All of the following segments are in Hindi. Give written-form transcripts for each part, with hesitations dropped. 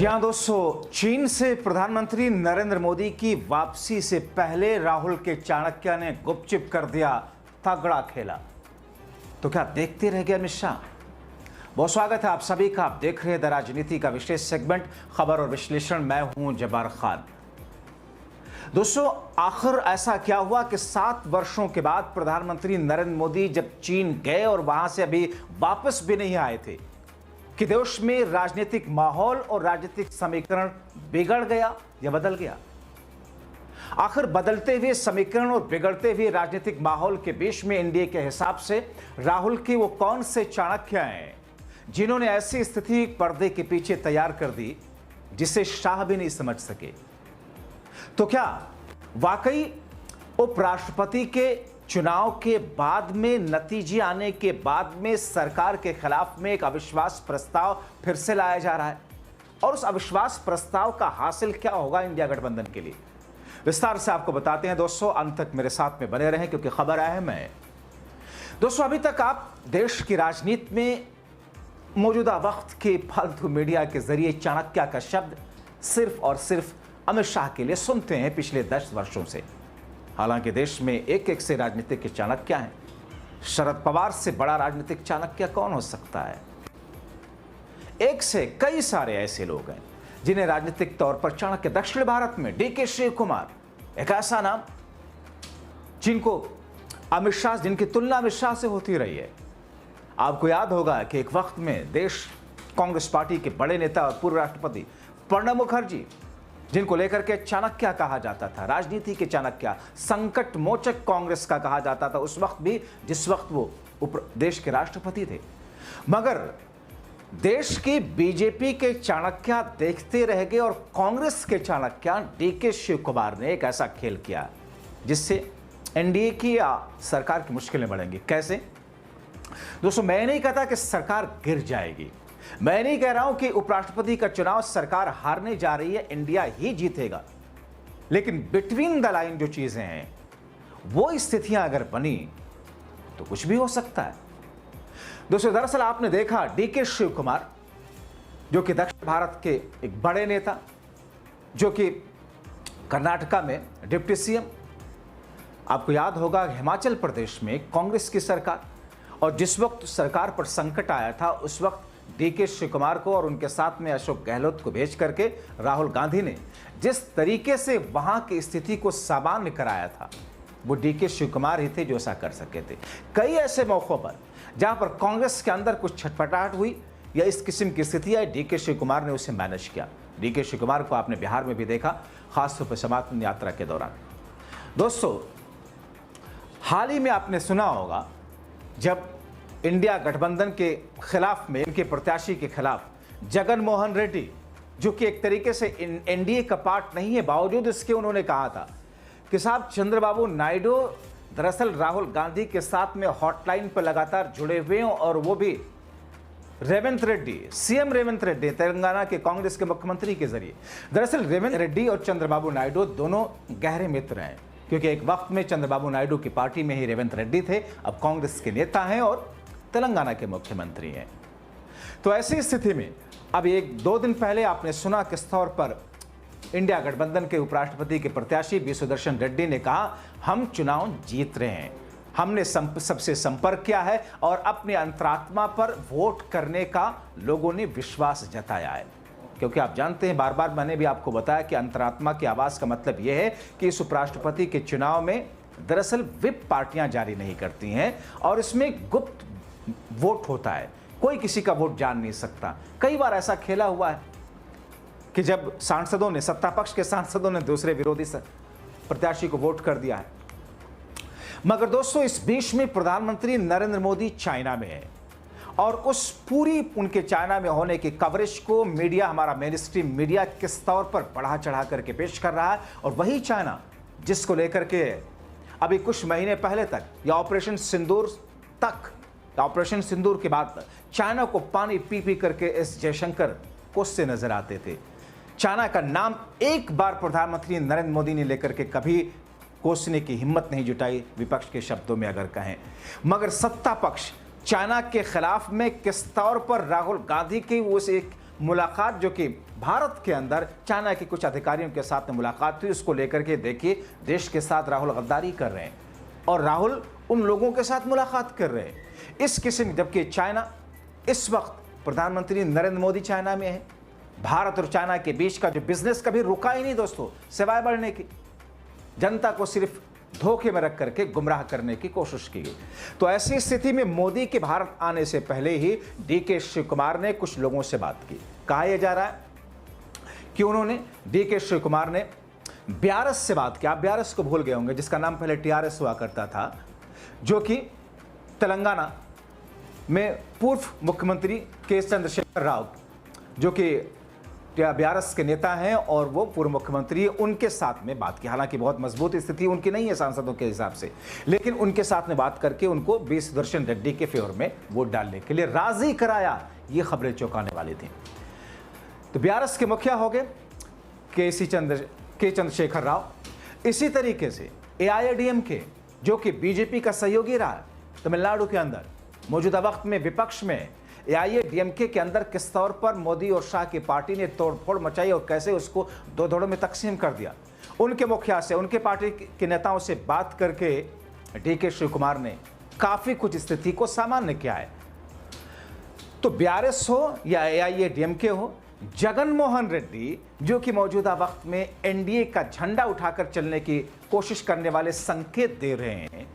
जी हाँ दोस्तों, चीन से प्रधानमंत्री नरेंद्र मोदी की वापसी से पहले राहुल के चाणक्य ने गुपचुप कर दिया तगड़ा खेला। तो क्या देखते रह गए अमित शाह? बहुत स्वागत है आप सभी का। आप देख रहे हैं द राजनीति का विशेष सेगमेंट खबर और विश्लेषण। मैं हूं जब्बार खान। दोस्तों, आखिर ऐसा क्या हुआ कि 7 वर्षों के बाद प्रधानमंत्री नरेंद्र मोदी जब चीन गए और वहां से अभी वापस भी नहीं आए थे कि देश में राजनीतिक माहौल और राजनीतिक समीकरण बिगड़ गया या बदल गया? आखिर बदलते हुए समीकरण और बिगड़ते हुए राजनीतिक माहौल के बीच में एनडीए के हिसाब से राहुल के वो कौन से चाणक्य हैं जिन्होंने ऐसी स्थिति पर्दे के पीछे तैयार कर दी जिसे शाह भी नहीं समझ सके? तो क्या वाकई उपराष्ट्रपति के चुनाव के बाद में नतीजे आने के बाद में सरकार के खिलाफ में एक अविश्वास प्रस्ताव फिर से लाया जा रहा है? और उस अविश्वास प्रस्ताव का हासिल क्या होगा इंडिया गठबंधन के लिए? विस्तार से आपको बताते हैं दोस्तों। अंत तक मेरे साथ में बने रहें क्योंकि खबर अहम है। दोस्तों, अभी तक आप देश की राजनीति में मौजूदा वक्त के फालतू मीडिया के जरिए चाणक्य का शब्द सिर्फ और सिर्फ अमित शाह के लिए सुनते हैं पिछले 10 वर्षों से। हालांकि देश में एक एक से राजनीतिक के चाणक्य हैं। शरद पवार से बड़ा राजनीतिक चाणक्य कौन हो सकता है? एक से कई सारे ऐसे लोग हैं जिन्हें राजनीतिक तौर पर चाणक्य, दक्षिण भारत में डीके शिव कुमार एक ऐसा नाम जिनको अमित शाह, जिनकी तुलना अमित शाह से होती रही है। आपको याद होगा कि एक वक्त में देश कांग्रेस पार्टी के बड़े नेता और पूर्व राष्ट्रपति प्रणब मुखर्जी, जिनको लेकर के चाणक्य कहा जाता था, राजनीति के चाणक्य, संकट मोचक कांग्रेस का कहा जाता था उस वक्त भी जिस वक्त वो देश के राष्ट्रपति थे। मगर देश की बीजेपी के चाणक्य देखते रह गए और कांग्रेस के चाणक्य डीके शिव कुमार ने एक ऐसा खेल किया जिससे एनडीए की सरकार की मुश्किलें बढ़ेंगी। कैसे? दोस्तों, मैं नहीं कहता कि सरकार गिर जाएगी, मैं नहीं कह रहा हूं कि उपराष्ट्रपति का चुनाव सरकार हारने जा रही है, इंडिया ही जीतेगा। लेकिन बिटवीन द लाइन जो चीजें हैं, वो स्थितियां अगर बनी तो कुछ भी हो सकता है। दोस्तों, दरअसल आपने देखा डीके शिव कुमार, जो कि दक्षिण भारत के एक बड़े नेता, जो कि कर्नाटका में डिप्टी सीएम, आपको याद होगा हिमाचल प्रदेश में कांग्रेस की सरकार, और जिस वक्त सरकार पर संकट आया था उस वक्त डीके शिव कुमार को और उनके साथ में अशोक गहलोत को भेज करके राहुल गांधी ने जिस तरीके से वहां की स्थिति को सामान्य कराया था, वो डीके शिव कुमार ही थे जो ऐसा कर सके थे। कई ऐसे मौकों पर जहां पर कांग्रेस के अंदर कुछ छटपटाहट हुई या इस किस्म की स्थिति आई, डीके शिव कुमार ने उसे मैनेज किया। डीके शिव कुमार को आपने बिहार में भी देखा, खासतौर पर समापन यात्रा के दौरान। दोस्तों, हाल ही में आपने सुना होगा जब इंडिया गठबंधन के खिलाफ में, इनके प्रत्याशी के खिलाफ जगन मोहन रेड्डी, जो कि एक तरीके से एनडीए का पार्ट नहीं है, बावजूद इसके उन्होंने कहा था कि साहब चंद्रबाबू नायडू दरअसल राहुल गांधी के साथ में हॉटलाइन पर लगातार जुड़े हुए हैं, और वो भी रेवंत रेड्डी, सीएम रेवंत रेड्डी, तेलंगाना के कांग्रेस के मुख्यमंत्री के जरिए। दरअसल रेवंत रेड्डी और चंद्रबाबू नायडू दोनों गहरे मित्र हैं, क्योंकि एक वक्त में चंद्रबाबू नायडू की पार्टी में ही रेवंत रेड्डी थे, अब कांग्रेस के नेता हैं और तेलंगाना के मुख्यमंत्री हैं। तो ऐसी स्थिति में अब 1-2 दिन पहले आपने सुना किस तौर पर इंडिया गठबंधन के उपराष्ट्रपति के प्रत्याशी वी सुदर्शन रेड्डी ने कहा, हम चुनाव जीत रहे हैं, हमने सबसे संपर्क किया है और अपने अंतरात्मा पर वोट करने का लोगों ने विश्वास जताया है। क्योंकि आप जानते हैं, बार बार मैंने भी आपको बताया कि अंतरात्मा की आवाज का मतलब यह है कि इस उपराष्ट्रपति के चुनाव में दरअसल विप पार्टियां जारी नहीं करती हैं और इसमें गुप्त वोट होता है, कोई किसी का वोट जान नहीं सकता। कई बार ऐसा खेला हुआ है कि जब सांसदों ने, सत्ता पक्ष के सांसदों ने दूसरे विरोधी प्रत्याशी को वोट कर दिया है। मगर दोस्तों, इस बीच में प्रधानमंत्री नरेंद्र मोदी चाइना में है और उस पूरी उनके चाइना में होने की कवरेज को मीडिया, हमारा मेन स्ट्रीम मीडिया किस तौर पर बढ़ा चढ़ा करके पेश कर रहा है। और वही चाइना जिसको लेकर के अभी कुछ महीने पहले तक या ऑपरेशन सिंदूर तक, ऑपरेशन सिंदूर के बाद चाइना को पानी पी पी करके एस जयशंकर कोसते नजर आते थे। चाइना का नाम एक बार प्रधानमंत्री नरेंद्र मोदी ने लेकर के कभी कोसने की हिम्मत नहीं जुटाई, विपक्ष के शब्दों में अगर कहें। मगर सत्ता पक्ष चाइना के खिलाफ में किस तौर पर राहुल गांधी की उस एक मुलाकात जो कि भारत के अंदर चाइना के कुछ अधिकारियों के साथ में मुलाकात हुई, उसको लेकर के देखिए देश के साथ राहुल गद्दारी कर रहे हैं और राहुल उन लोगों के साथ मुलाकात कर रहे हैं इस किस्म। जबकि चाइना इस वक्त प्रधानमंत्री नरेंद्र मोदी चाइना में है। भारत और चाइना के बीच का जो बिजनेस कभी रुका ही नहीं दोस्तों, सिवाय बढ़ने की। जनता को सिर्फ धोखे में रख करके गुमराह करने की कोशिश की गई। तो ऐसी स्थिति में मोदी के भारत आने से पहले ही डीके शिव कुमार ने कुछ लोगों से बात की। कहा यह जा रहा है कि उन्होंने डीके शिव कुमार ने ब्यारस से बात की। आप ब्यारस को भूल गए होंगे, जिसका नाम पहले टीआरएस हुआ करता था, जो कि तेलंगाना में पूर्व मुख्यमंत्री के चंद्रशेखर राव, जो कि ब्यारस के नेता हैं और वो पूर्व मुख्यमंत्री, उनके साथ में बात की। हालांकि बहुत मजबूत स्थिति उनकी नहीं है सांसदों के हिसाब से, लेकिन उनके साथ में बात करके उनको बी सुदर्शन रेड्डी के फेवर में वोट डालने के लिए राजी कराया। ये खबरें चौंकाने वाली थी। तो ब्यारस के मुखिया हो गए के चंद्रशेखर राव। इसी तरीके से एआईएडीएमके, जो कि बीजेपी का सहयोगी रहा है तमिलनाडु के अंदर, मौजूदा वक्त में विपक्ष में एआईएडीएमके के अंदर किस तौर पर मोदी और शाह की पार्टी ने तोड़फोड़ मचाई और कैसे उसको दो धड़ों में तकसीम कर दिया, उनके मुखिया से, उनके पार्टी के नेताओं से बात करके डीके शिव कुमार ने काफी कुछ स्थिति को सामान्य किया है। तो ब्यारस हो या एआईएडीएमके हो, जगन मोहन रेड्डी, जो कि मौजूदा वक्त में एनडीए का झंडा उठाकर चलने की कोशिश करने वाले संकेत दे रहे हैं।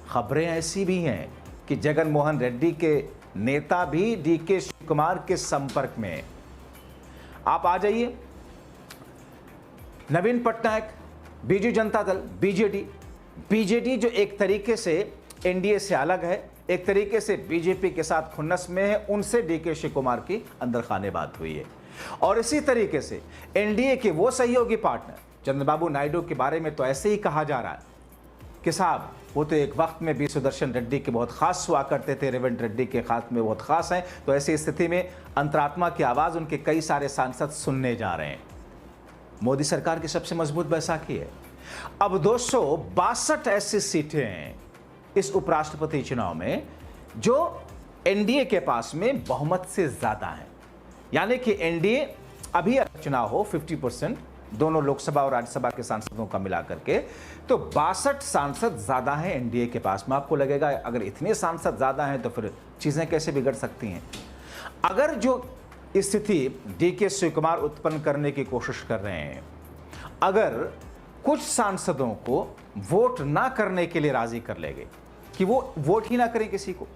खबरें ऐसी भी हैं कि जगन मोहन रेड्डी के नेता भी डीके शिव कुमार के संपर्क में। आप आ जाइए, नवीन पटनायक, बीजू जनता दल बीजेडी जो एक तरीके से एनडीए से अलग है, एक तरीके से बीजेपी के साथ खुन्नस में है, उनसे डीके शिव कुमार की अंदर खाने बात हुई है। और इसी तरीके से एनडीए के वो सहयोगी पार्टनर चंद्रबाबू नायडू के बारे में तो ऐसे ही कहा जा रहा है कि साहब वो तो एक वक्त में बी सुदर्शन रेड्डी के बहुत खास हुआ करते थे, रेवंत रेड्डी के खास में बहुत खास हैं। तो ऐसी स्थिति में अंतरात्मा की आवाज़ उनके कई सारे सांसद सुनने जा रहे हैं। मोदी सरकार की सबसे मजबूत बैसाखी है। अब 262 ऐसी सीटें हैं इस उपराष्ट्रपति चुनाव में जो एनडीए के पास में बहुमत से ज़्यादा है। यानी कि एनडीए अभी चुनाव हो 50% दोनों लोकसभा और राज्यसभा के सांसदों का मिलाकर के, तो 62 सांसद ज्यादा हैं एनडीए के पास में। आपको लगेगा अगर इतने सांसद ज्यादा हैं तो फिर चीजें कैसे बिगड़ सकती हैं। अगर जो स्थिति डीके शिव कुमार उत्पन्न करने की कोशिश कर रहे हैं, अगर कुछ सांसदों को वोट ना करने के लिए राजी कर लेंगे कि वो वोट ही ना करें किसी को,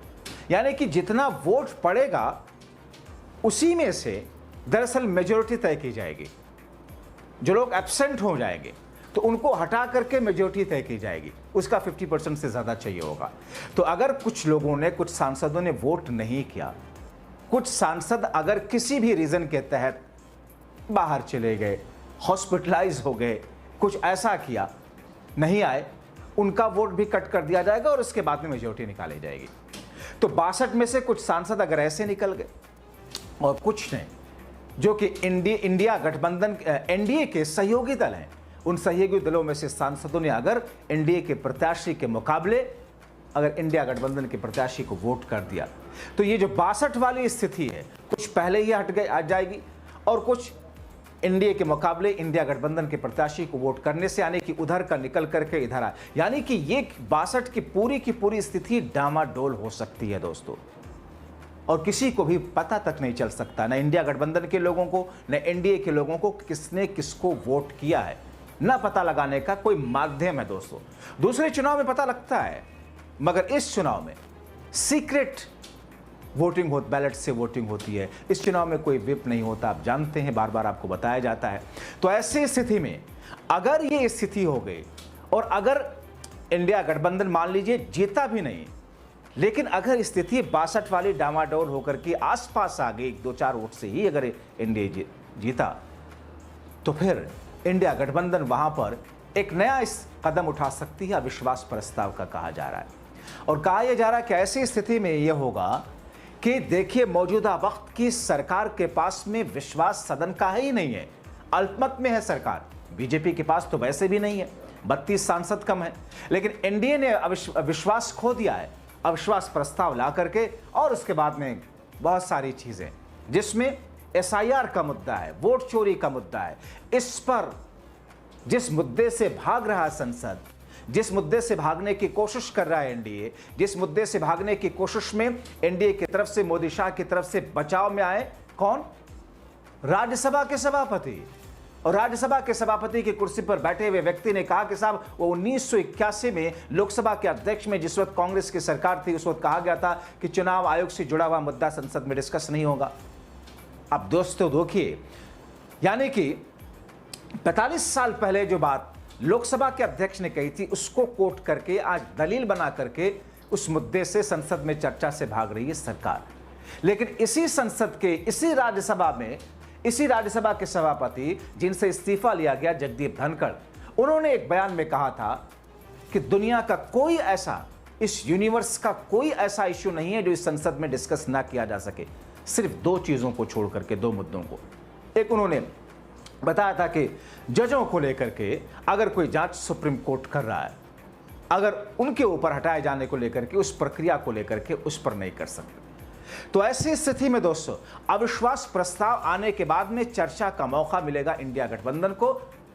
यानी कि जितना वोट पड़ेगा उसी में से दरअसल मेजॉरिटी तय की जाएगी। जो लोग एब्सेंट हो जाएंगे तो उनको हटा करके मेजॉरिटी तय की जाएगी, उसका 50% से ज़्यादा चाहिए होगा। तो अगर कुछ लोगों ने, कुछ सांसदों ने वोट नहीं किया, कुछ सांसद अगर किसी भी रीज़न के तहत बाहर चले गए, हॉस्पिटलाइज हो गए, कुछ ऐसा किया, नहीं आए, उनका वोट भी कट कर दिया जाएगा और उसके बाद में मेजॉरिटी निकाली जाएगी। तो 62 में से कुछ सांसद अगर ऐसे निकल गए और कुछ ने जो कि इंडिया गठबंधन एनडीए के सहयोगी दल हैं, उन सहयोगी दलों में से सांसदों ने अगर एनडीए के प्रत्याशी के मुकाबले अगर इंडिया गठबंधन के प्रत्याशी को वोट कर दिया, तो ये जो 62 वाली स्थिति है कुछ पहले ही हट जाएगी और कुछ एनडीए के मुकाबले इंडिया गठबंधन के प्रत्याशी को वोट करने से, यानी कि उधर का निकल करके इधर आ, यानी कि ये 62 की पूरी स्थिति डामाडोल हो सकती है दोस्तों। और किसी को भी पता तक नहीं चल सकता, न इंडिया गठबंधन के लोगों को, न एनडीए के लोगों को, किसने किसको वोट किया है, न पता लगाने का कोई माध्यम है दोस्तों। दूसरे चुनाव में पता लगता है, मगर इस चुनाव में सीक्रेट वोटिंग हो, बैलेट से वोटिंग होती है। इस चुनाव में कोई व्हिप नहीं होता, आप जानते हैं, बार बार आपको बताया जाता है। तो ऐसी स्थिति में अगर ये स्थिति हो गई और अगर इंडिया गठबंधन मान लीजिए जीता भी नहीं, लेकिन अगर स्थिति 62 वाली डामाडोल होकर के आसपास आ गई, 2-4 वोट से ही अगर इंडिया जीता, तो फिर इंडिया गठबंधन वहां पर एक नया इस कदम उठा सकती है, अविश्वास प्रस्ताव का कहा जा रहा है। और कहा यह जा रहा है कि ऐसी स्थिति में यह होगा कि देखिए मौजूदा वक्त की सरकार के पास में विश्वास सदन का ही नहीं है, अल्पमत में है सरकार। बीजेपी के पास तो वैसे भी नहीं है, 32 सांसद कम है, लेकिन एनडीए ने विश्वास खो दिया है, अविश्वास प्रस्ताव ला करके, और उसके बाद में बहुत सारी चीजें जिसमें एसआईआर का मुद्दा है, वोट चोरी का मुद्दा है। इस पर जिस मुद्दे से भाग रहा है संसद, जिस मुद्दे से भागने की कोशिश कर रहा है एनडीए, जिस मुद्दे से भागने की कोशिश में एनडीए की तरफ से, मोदी शाह की तरफ से बचाव में आए कौन? राज्यसभा के सभापति। और राज्यसभा के सभापति की कुर्सी पर बैठे हुए व्यक्ति ने कहा कि साहब वो 1981 में लोकसभा के अध्यक्ष में जिस वक्त कांग्रेस की सरकार थी, उस वक्त कहा गया था कि चुनाव आयोग से जुड़ा हुआ मुद्दा संसद में डिस्कस नहीं होगा। अब दोस्तों देखिए, यानी कि 45 साल पहले जो बात लोकसभा के अध्यक्ष ने कही थी, उसको कोट करके आज दलील बना करके उस मुद्दे से संसद में चर्चा से भाग रही है सरकार। लेकिन इसी संसद के, इसी राज्यसभा के सभापति जिनसे इस्तीफा लिया गया, जगदीप धनखड़, उन्होंने एक बयान में कहा था कि दुनिया का कोई ऐसा, इस यूनिवर्स का कोई ऐसा इश्यू नहीं है जो इस संसद में डिस्कस ना किया जा सके, सिर्फ दो चीजों को छोड़ करके, दो मुद्दों को। एक उन्होंने बताया था कि जजों को लेकर के अगर कोई जांच सुप्रीम कोर्ट कर रहा है, अगर उनके ऊपर हटाए जाने को लेकर के, उस प्रक्रिया को लेकर के उस पर नहीं कर सकते। तो ऐसी स्थिति में दोस्तों अविश्वास प्रस्ताव आने के बाद में चर्चा का मौका मिलेगा इंडिया गठबंधन को,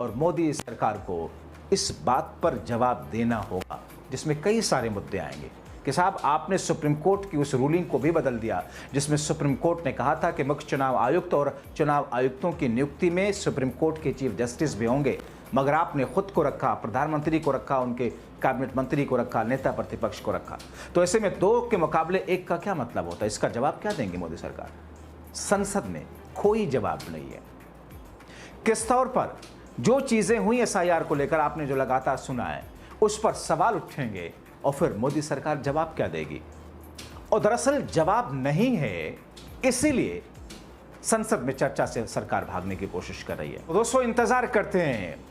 और मोदी सरकार को इस बात पर जवाब देना होगा, जिसमें कई सारे मुद्दे आएंगे कि साहब आपने सुप्रीम कोर्ट की उस रूलिंग को भी बदल दिया, जिसमें सुप्रीम कोर्ट ने कहा था कि मुख्य चुनाव आयुक्त और चुनाव आयुक्तों की नियुक्ति में सुप्रीम कोर्ट के चीफ जस्टिस भी होंगे, मगर आपने खुद को रखा, प्रधानमंत्री को रखा, उनके कैबिनेट मंत्री को रखा, नेता प्रतिपक्ष को रखा। तो ऐसे में दो के मुकाबले एक का क्या मतलब होता है? इसका जवाब क्या देंगे मोदी सरकार? संसद में कोई जवाब नहीं है। किस तौर पर जो चीजें हुई एसआईआर को लेकर आपने जो लगातार सुना है, उस पर सवाल उठेंगे और फिर मोदी सरकार जवाब क्या देगी? और दरअसल जवाब नहीं है, इसीलिए संसद में चर्चा से सरकार भागने की कोशिश कर रही है। तो दोस्तों इंतजार करते हैं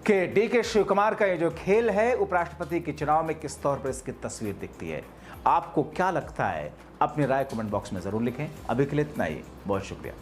कि डीके शिव कुमार का ये जो खेल है उपराष्ट्रपति के चुनाव में किस तौर पर इसकी तस्वीर दिखती है। आपको क्या लगता है? अपनी राय कमेंट बॉक्स में जरूर लिखें। अभी के लिए इतना ही, बहुत शुक्रिया।